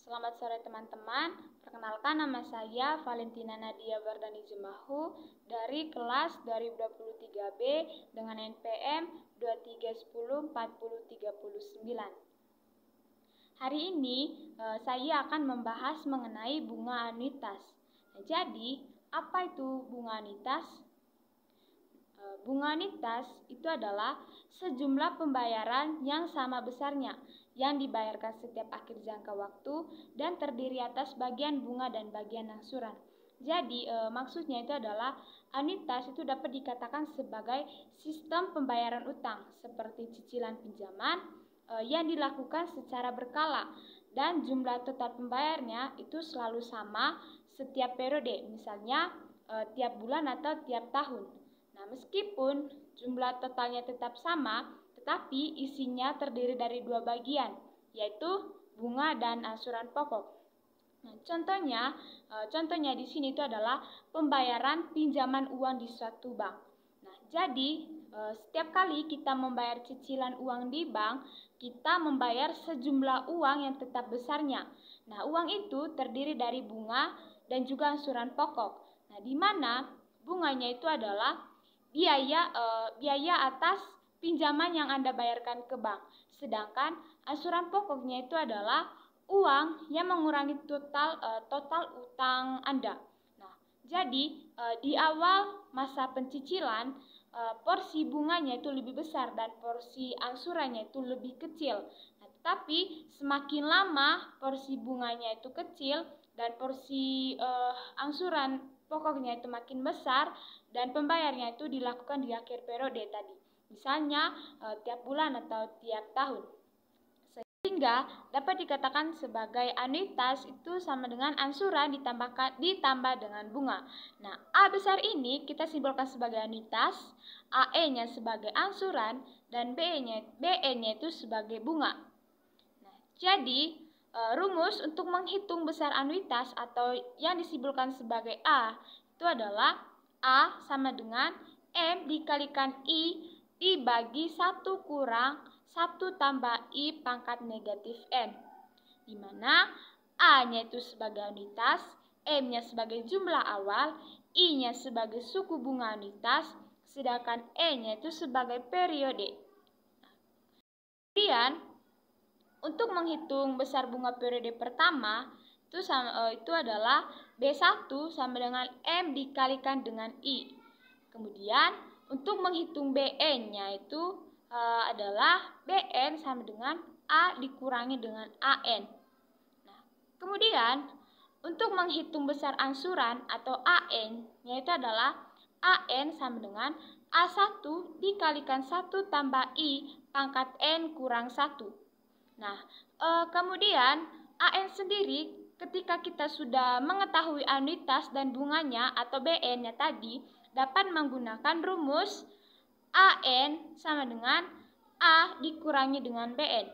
Selamat sore teman-teman, perkenalkan nama saya Valentina Nadia Bardani Jemahu dari kelas 2023B dengan NPM 23104039. Hari ini saya akan membahas mengenai bunga anuitas. Jadi, apa itu bunga anuitas? Bunga anuitas itu adalah sejumlah pembayaran yang sama besarnya yang dibayarkan setiap akhir jangka waktu dan terdiri atas bagian bunga dan bagian angsuran. Jadi maksudnya itu adalah anuitas itu dapat dikatakan sebagai sistem pembayaran utang seperti cicilan pinjaman yang dilakukan secara berkala dan jumlah total pembayarnya itu selalu sama setiap periode, misalnya tiap bulan atau tiap tahun. Nah, meskipun jumlah totalnya tetap sama, tetapi isinya terdiri dari dua bagian, yaitu bunga dan angsuran pokok. Nah, contohnya di sini itu adalah pembayaran pinjaman uang di suatu bank. Nah, jadi setiap kali kita membayar cicilan uang di bank, kita membayar sejumlah uang yang tetap besarnya. Nah, uang itu terdiri dari bunga dan juga angsuran pokok. Nah, di mana bunganya itu adalah biaya atas pinjaman yang Anda bayarkan ke bank. Sedangkan angsuran pokoknya itu adalah uang yang mengurangi total utang Anda. Nah, jadi di awal masa pencicilan porsi bunganya itu lebih besar dan porsi angsurannya itu lebih kecil. Nah, tetapi semakin lama porsi bunganya itu kecil dan porsi angsuran pokoknya itu makin besar dan pembayarnya itu dilakukan di akhir periode tadi. Misalnya tiap bulan atau tiap tahun. Sehingga dapat dikatakan sebagai anuitas itu sama dengan angsuran ditambah dengan bunga. Nah, A besar ini kita simbolkan sebagai anuitas, AE-nya sebagai angsuran, dan BE-nya itu sebagai bunga. Nah, jadi rumus untuk menghitung besar anuitas atau yang disimbolkan sebagai A itu adalah A sama dengan M dikalikan I dibagi 1 kurang 1 tambah I pangkat negatif M. Di mana A-nya itu sebagai anuitas, M-nya sebagai jumlah awal, I-nya sebagai suku bunga anuitas, sedangkan E-nya itu sebagai periode. Kemudian, untuk menghitung besar bunga periode pertama, itu adalah B1 sama dengan M dikalikan dengan I. Kemudian, untuk menghitung BN-nya itu adalah BN sama dengan A dikurangi dengan AN. Nah, kemudian, untuk menghitung besar angsuran atau AN-nya itu adalah AN sama dengan A1 dikalikan 1 tambah I pangkat N kurang 1. Nah, kemudian AN sendiri ketika kita sudah mengetahui anuitas dan bunganya atau BN-nya tadi dapat menggunakan rumus AN sama dengan A dikurangi dengan BN.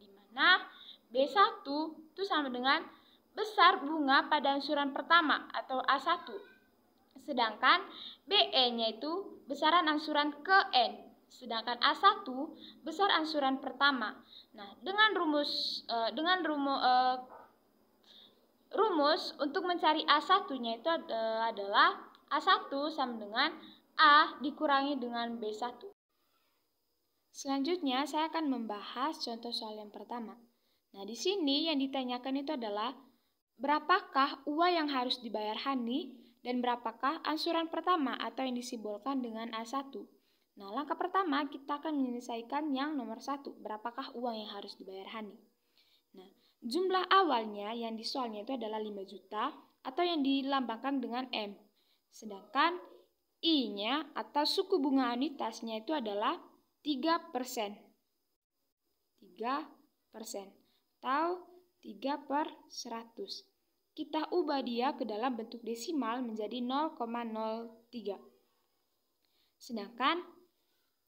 Di mana B1 itu sama dengan besar bunga pada angsuran pertama atau A1. Sedangkan BN-nya itu besaran angsuran ke N. Sedangkan A1 besar angsuran pertama. Nah, dengan rumus untuk mencari A1-nya itu adalah A1 sama dengan A dikurangi dengan B1. Selanjutnya saya akan membahas contoh soal yang pertama. Nah, di sini yang ditanyakan itu adalah berapakah uang yang harus dibayar Hani dan berapakah angsuran pertama atau yang disimbolkan dengan A1. Nah, langkah pertama kita akan menyelesaikan yang nomor 1, berapakah uang yang harus dibayar Hani. Nah, jumlah awalnya yang di soalnya itu adalah 5 juta atau yang dilambangkan dengan M. Sedangkan I-nya atau suku bunga anuitasnya itu adalah 3%. 3% atau 3/100. Kita ubah dia ke dalam bentuk desimal menjadi 0,03. Sedangkan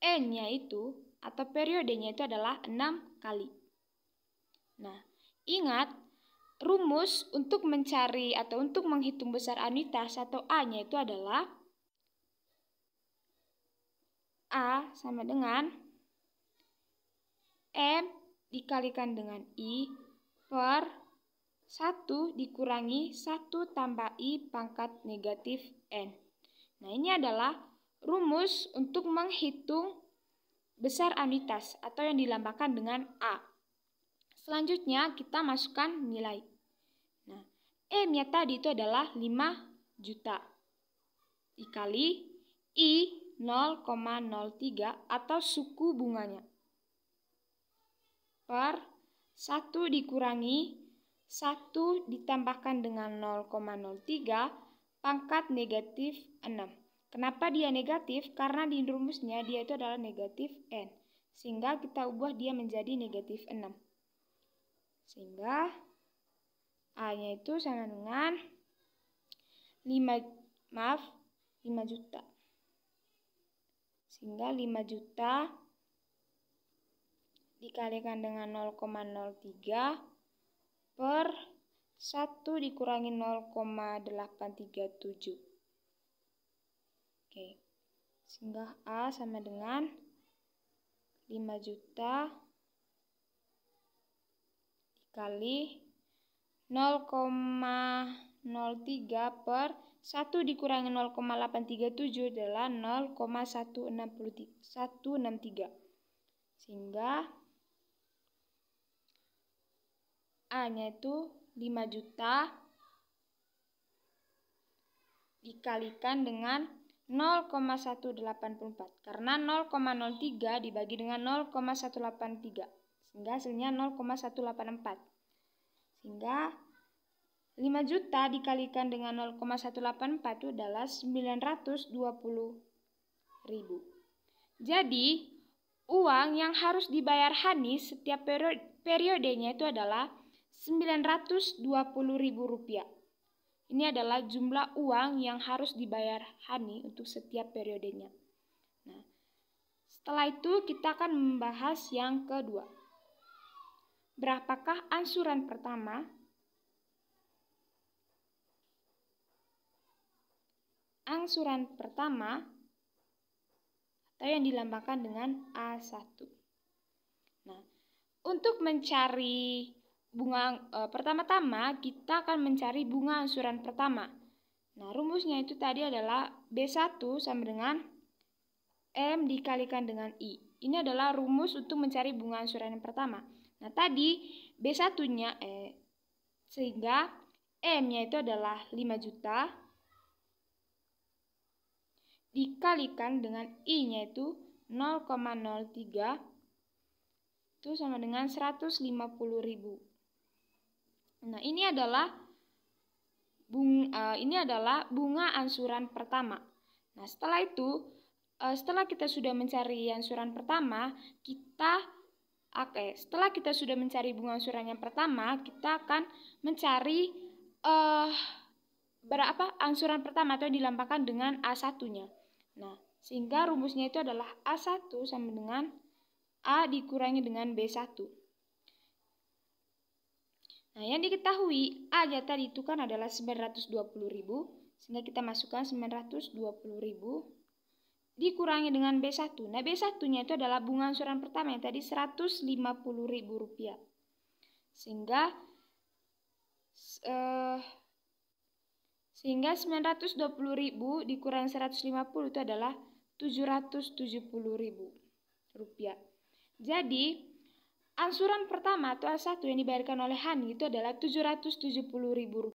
N-nya itu atau periodenya itu adalah 6 kali. Nah, ingat rumus untuk mencari atau untuk menghitung besar anuitas atau A-nya itu adalah A sama dengan M dikalikan dengan I per 1 dikurangi 1 tambah I pangkat negatif N. Nah, ini adalah rumus untuk menghitung besar anuitas atau yang dilambangkan dengan A. Selanjutnya kita masukkan nilai. Nah, M-nya tadi itu adalah 5 juta dikali I 0,03 atau suku bunganya per 1 dikurangi 1 ditambahkan dengan 0,03 pangkat negatif 6. Kenapa dia negatif? Karena di rumusnya dia itu adalah negatif N. Sehingga kita ubah dia menjadi negatif 6. Sehingga A-nya itu sama dengan 5 juta. Sehingga 5 juta dikalikan dengan 0,03 per 1 dikurangi 0,837. Oke. Sehingga A sama dengan 5 juta dikali 0,03 per 1 dikurangi 0,837 adalah 0,163. Sehingga A-nya itu 5 juta dikalikan dengan 0,184. Karena 0,03 dibagi dengan 0,183. Sehingga hasilnya 0,184. Sehingga 5 juta dikalikan dengan 0,184 itu adalah 920.000. Jadi, uang yang harus dibayar Hani setiap periodenya itu adalah 920.000 rupiah. Ini adalah jumlah uang yang harus dibayar Hani untuk setiap periodenya. Nah, setelah itu kita akan membahas yang kedua. Berapakah angsuran pertama? Angsuran pertama atau yang dilambangkan dengan A1. Nah, untuk mencari bunga pertama-tama kita akan mencari bunga angsuran pertama. Nah, rumusnya itu tadi adalah B1 sama dengan M dikalikan dengan I. Ini adalah rumus untuk mencari bunga angsuran yang pertama. Nah, tadi B1-nya sehingga M-nya itu adalah 5 juta dikalikan dengan I-nya itu 0,03 itu sama dengan 150.000. Nah, ini adalah bunga angsuran pertama. Nah, setelah itu setelah kita sudah mencari angsuran pertama, setelah kita sudah mencari bunga angsuran yang pertama, kita akan mencari berapa angsuran pertama atau dilambangkan dengan A1-nya. Nah, sehingga rumusnya itu adalah A1 sama dengan A dikurangi dengan B1. Nah, yang diketahui A-nya tadi itu kan adalah 920.000, sehingga kita masukkan 920.000 dikurangi dengan B1. Nah, B1-nya itu adalah bunga angsuran pertama yang tadi 150.000 rupiah. Sehingga 920.000 dikurangi 150 itu adalah 770.000 rupiah. Jadi, angsuran pertama atau A1 yang dibayarkan oleh Hani itu adalah 770.000 rupiah.